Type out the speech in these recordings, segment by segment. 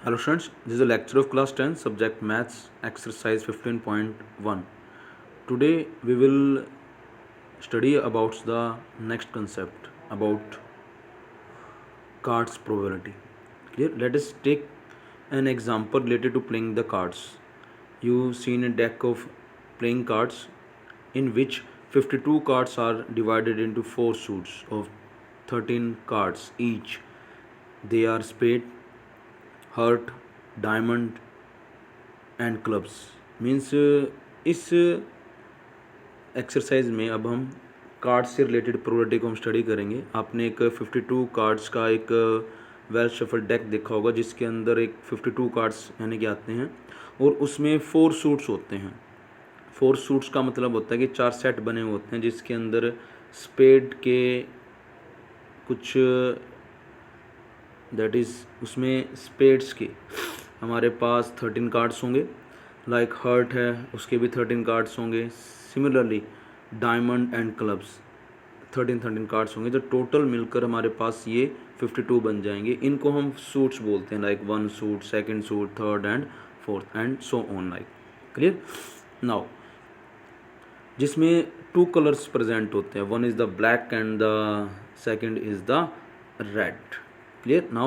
Hello students, this is a lecture of class 10 subject maths exercise 15.1. Today we will study about the next concept about cards probability. Clear? Let us take an example related to playing the cards. You've seen a deck of playing cards in which 52 cards are divided into 4 suits of 13 cards each. They are spade, heart, diamond and clubs means इस exercise में अब हम cards से related probability को हम study करेंगे। आपने एक 52 कार्ड्स का एक वेल शफल डेक देखा होगा जिसके अंदर एक 52 कार्ड्स यानी कि आते हैं और उसमें 4 सूट्स होते हैं। 4 सूट्स का मतलब होता है कि 4 सेट बने हुए होते हैं जिसके अंदर स्पेड के कुछ दैट इज़ उसमें स्पेड्स के हमारे पास 13 कार्ड्स होंगे। लाइक हर्ट है उसके भी 13 कार्ड्स होंगे। Similarly diamond and clubs 13 cards होंगे। जो टोटल मिलकर हमारे पास ये 52 बन जाएंगे। इनको हम सूट्स बोलते हैं, like 1 suit, 2nd suit, 3rd and 4th and so on. Like clear. Now जिसमें 2 कलर्स प्रेजेंट होते हैं, 1 is the black and the 2nd is the red. Clear? Now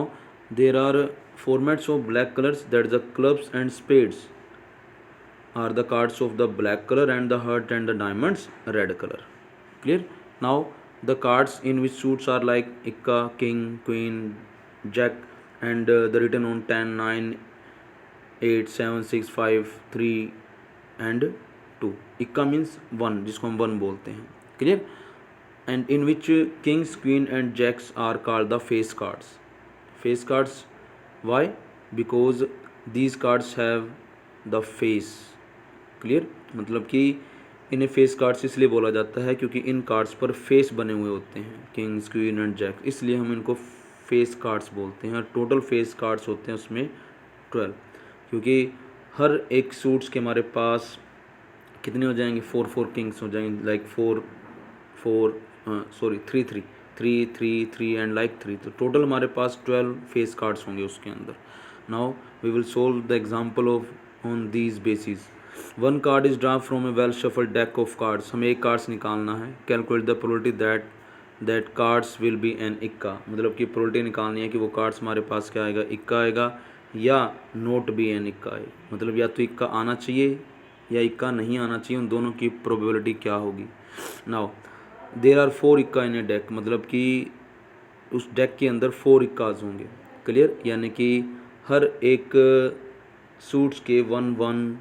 there are formats of black colors, that is the clubs and spades are the cards of the black color and the heart and the diamonds red color. Clear? Now the cards in which suits are like ikka, king, queen, jack and the written on 10, 9, 8, 7, 6, 5, 3 and 2. Ikka means 1 जिसको हम 1 बोलते हैं। Clear? And in which kings, queen and jacks are called the face cards. Face cards, why? Because these cards have the face. Clear? मतलब कि इन्हें face cards इसलिए बोला जाता है क्योंकि इन कार्ड्स पर फेस बने हुए होते हैं, किंग्स, क्वीन एंड जैक, इसलिए हम इनको फेस कार्ड्स बोलते हैं। और टोटल फेस कार्ड्स होते हैं उसमें 12, क्योंकि हर एक सूट्स के हमारे पास कितने हो जाएंगे, 4 किंग्स हो जाएंगे, लाइक 3 एंड लाइक 3, तो टोटल हमारे पास 12 फेस कार्ड्स होंगे उसके अंदर। Now we will solve the example of on these basis. 1 card is draw from a well shuffle deck of cards. हमें एक कार्ड्स निकालना है। Calculate the probability that cards will be an इक्का, मतलब कि प्रोबेबिलिटी निकालनी है कि वो कार्ड्स हमारे पास क्या आएगा, इक्का आएगा या नोट बी एन इक्का है, मतलब या तो इक्का आना चाहिए या इक्का नहीं आना चाहिए, उन दोनों की प्रोबेबिलिटी क्या होगी। नाउ देर आर 4 इक्का इन ए डेक, मतलब कि उस डेक के अंदर 4 इक्काज होंगे। क्लियर? यानी कि हर एक सूट्स के 1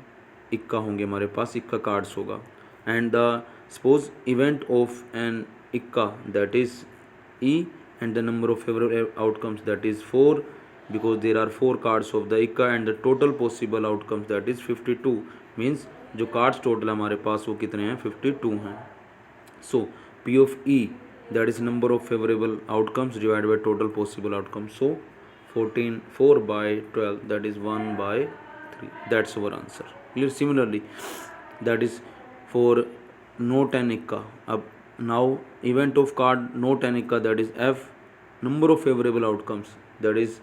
इक्का होंगे हमारे पास, इक्का कार्ड्स होगा। And the suppose event of an इक्का that is E and the number of favourable outcomes that is 4 because there are 4 cards of the ikka and the total possible outcomes that is 52 means जो cards total हमारे पास वो कितने हैं, 52 हैं। सो P of E that is number of favorable outcomes divided by total possible outcomes, so 4 by 12 that is 1/3, that's our answer. Clear? Similarly that is for note and ikka. अब now event of card note and ikka that is F, number of favorable outcomes that is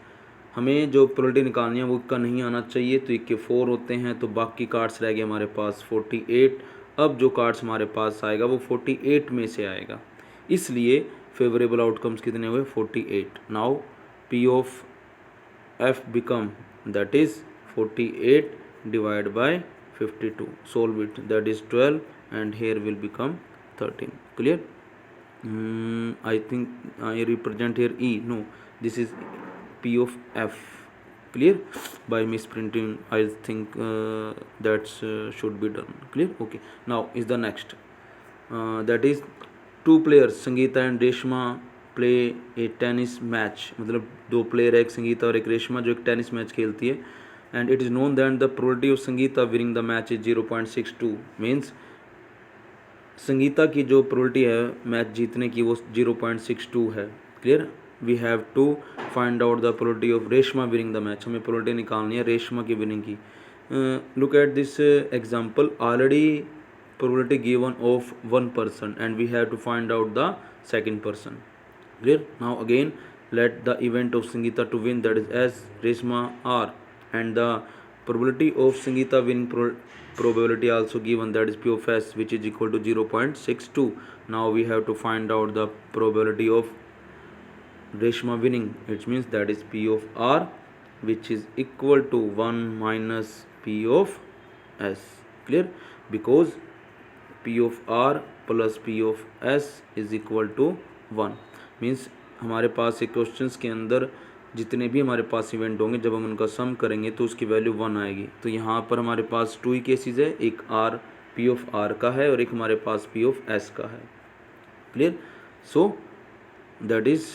हमें जो probability निकालनी है वो इक्का नहीं आना चाहिए, तो इक्के 4 होते हैं, तो बाकी कार्ड्स रह गए हमारे पास 48। अब जो कार्ड्स हमारे पास आएगा वो 48 में से आएगा, इसलिए फेवरेबल आउटकम्स कितने हुए, 48। Now P of F become that is 48 divide by 52, solve it, that is 12 and here will become 13. Clear? I think I represent here E, no, this is P of F. Clear? By misprinting I think that should be done. Clear? Okay, now is the next that is 2 players Sangeeta and Reshma play a tennis match, मतलब 2 player है, एक संगीता और एक रेशमा, जो एक tennis match खेलती है। and it is known that the probability of Sangeeta winning the match is 0.62 means Sangeeta की जो प्रोबेबिलिटी है मैच जीतने की वो 0.62 है। Clear? We have to find out the probability of Reshma winning the match, हमें प्रोबेबिलिटी निकालनी है रेशमा की विनिंग की। Look at this example, already probability given of 1 person and we have to find out the 2nd person. Clear? Now again let the event of Sangeeta to win, that is S, Reshma R, and the probability of Sangeeta win probability also given, that is P of S, which is equal to 0.62. Now we have to find out the probability of Reshma winning. It means that is P of R, which is equal to 1 minus P of S. Clear? Because P of R plus P of S is equal to 1. Means हमारे पास एक questions के अंदर जितने भी हमारे पास event होंगे, जब हम उनका सम करेंगे तो उसकी वैल्यू 1 आएगी. तो यहाँ पर हमारे पास 2 ही केसेस है, एक R P of R का है और एक हमारे पास P of S का है. Clear? So that is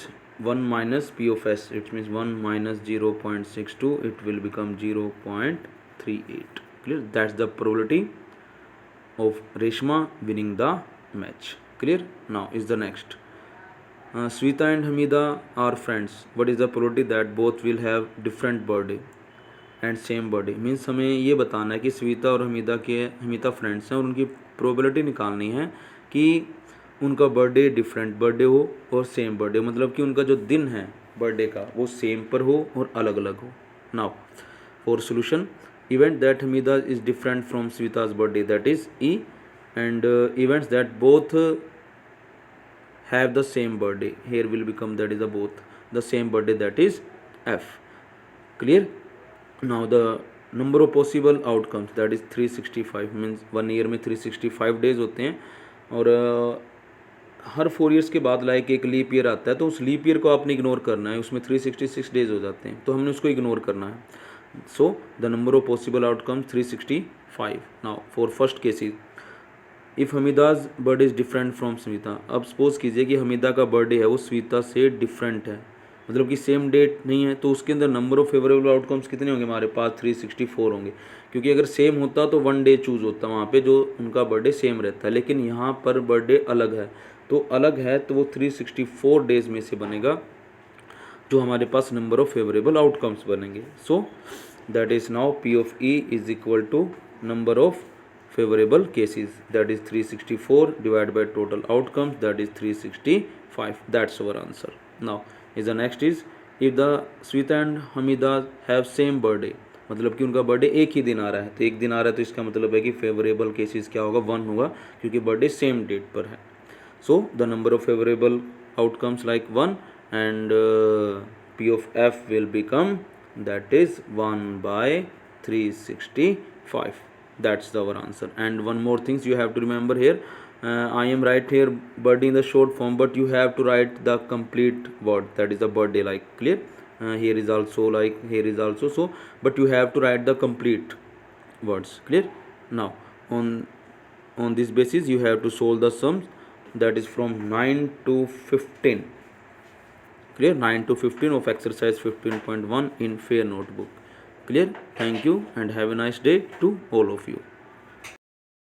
1 minus P of S. It means 1 minus 0.62, it will become 0.38. Clear? That's the probability of Reshma winning the match. Clear? Now is the next. Sweta and Hamida are friends. What is the probability that both will have different birthday and same birthday? Means हमें ये बताना है कि स्वीता और Hamida friends हैं और उनकी probability निकालनी है कि उनका बर्थडे डिफरेंट बर्थडे हो और सेम बर्थडे, मतलब कि उनका जो दिन है बर्थडे का वो सेम पर हो और अलग अलग हो. Now for solution, event that Hamida is different from Sweta's birthday, that is E, and events that both have the same birthday, here will become that is the both the same birthday, that is F. Clear? Now the number of possible outcomes, that is 365. means 1 year में 365 days होते हैं और हर 4 years के बाद like एक leap year आता है, तो उस लीप ईयर को आपने इग्नोर करना है, उसमें 366 डेज हो जाते हैं, तो हमने उसको इग्नोर करना है. So the number of possible outcomes 365. Now for first cases, if Hamida's birthday is different from Smita, अब सपोज कीजिए कि हमीदा का बर्थडे है वो स्वीता से डिफरेंट है, मतलब कि सेम डेट नहीं है, तो उसके अंदर नंबर ऑफ फेवरेबल आउटकम्स कितने होंगे हमारे पास? 364 होंगे, क्योंकि अगर सेम होता तो 1 डे चूज़ होता वहाँ पे जो उनका बर्थडे सेम रहता है, लेकिन यहाँ पर बर्थडे अलग है, तो अलग है तो वो 364 डेज में से बनेगा जो हमारे पास नंबर ऑफ फेवरेबल आउटकम्स बनेंगे. So that is now P of E is equal to number of favourable cases, that is 364 divide by total outcomes, that is 365. That's our answer. Now is the next is if the Sweta and Hamida have same birthday, मतलब कि उनका birthday एक ही दिन आ रहा है, तो एक दिन आ रहा है तो इसका मतलब है कि फेवरेबल केसेस क्या होगा? 1 होगा, क्योंकि बर्थडे सेम डेट पर है. So the number of favourable outcomes like 1 and P of F will become, that is 1 by 365. That's our answer. And one more things you have to remember here, I am right here birthday in the short form, but you have to write the complete word, that is the birthday, like clear. Here is also like here is also, so but you have to write the complete words. Clear? Now on this basis you have to solve the sums, that is from 9 to 15. Clear? 9 to 15 of exercise 15.1 in Fair Notebook. Clear? Thank you and have a nice day to all of you.